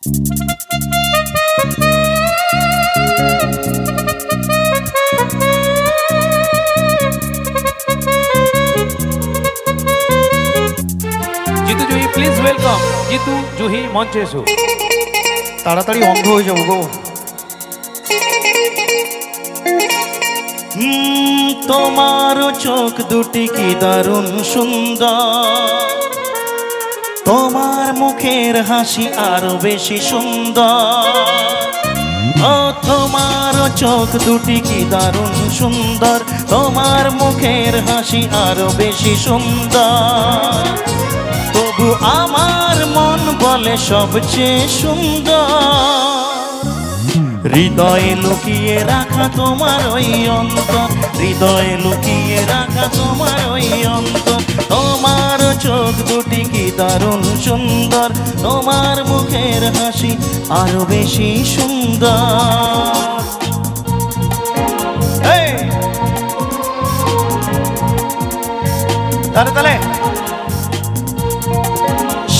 Jitu Juhi please welcome. Jitu Juhi মঞ্চে এসো। তাড়াতাড়ি অন্ধ হয়ে যাবো গো। তোমার চোখ দুটি কি দারুণ সুন্দর, তোমার মুখের হাসি আরো বেশি সুন্দর। ও তোমার চোখ দুটি কি দারুণ সুন্দর, তোমার মুখের হাসি আরো বেশি সুন্দর। তবু আমার মন বলে সবচেয়ে সুন্দর। হৃদয়ে লুকিয়ে রাখা তোমার ওই অন্তর, হৃদয়ে লুকিয়ে রাখা তোমার ওই অন্তর। তোমার চোখ দুটি কি দারুণ সুন্দর, তোমার মুখের হাসি আরো বেশি সুন্দর। তাহলে তাহলে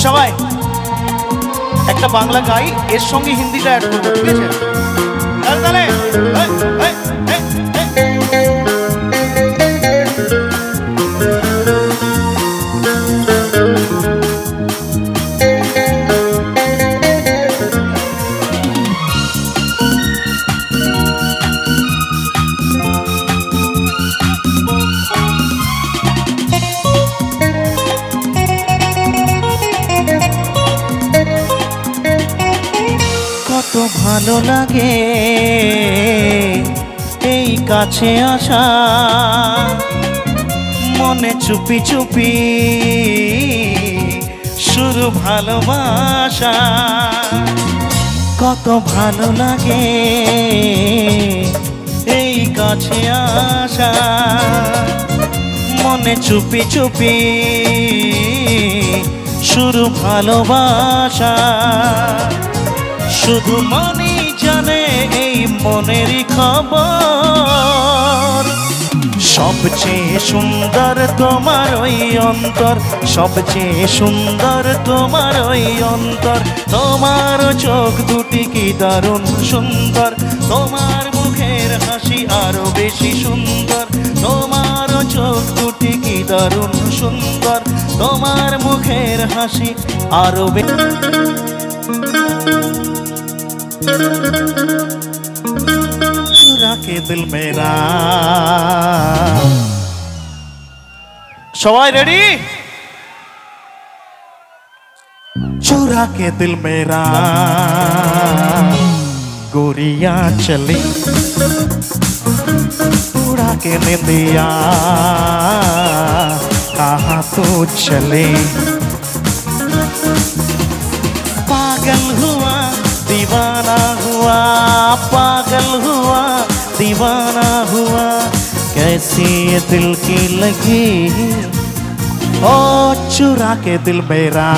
সবাই একটা বাংলা গাই, এর সঙ্গে হিন্দিটা অ্যাড করবো, ঠিক আছে? তাহলে কত ভালো লাগে এই কাছে আসা, মনে চুপি চুপি শুরু ভালোবাসা। কত ভালো লাগে এই কাছে আসা, মনে চুপি চুপি শুরু ভালোবাসা। শুধু মনই জানে এই মনেরই খবর। সবচেয়ে সুন্দর তোমার ওই অন্তর, সবচেয়ে সুন্দর তোমার ওই অন্তর। তোমার চোখ দুটি কি দারুণ সুন্দর, তোমার মুখের হাসি আরো বেশি সুন্দর। তোমার চোখ দুটি কি দারুণ সুন্দর, তোমার মুখের হাসি আরো বেশি। चुरा के दिल मेरा। सवाई रेडी? चुरा के दिल मेरा गोरिया चली, उड़ा के निंदिया कहाँ तू चले। पागल हुआ दीवाना हुआ, पागल हुआ दीवाना हुआ, कैसी ये दिल की लगी ओ चुरा के दिल मेरा।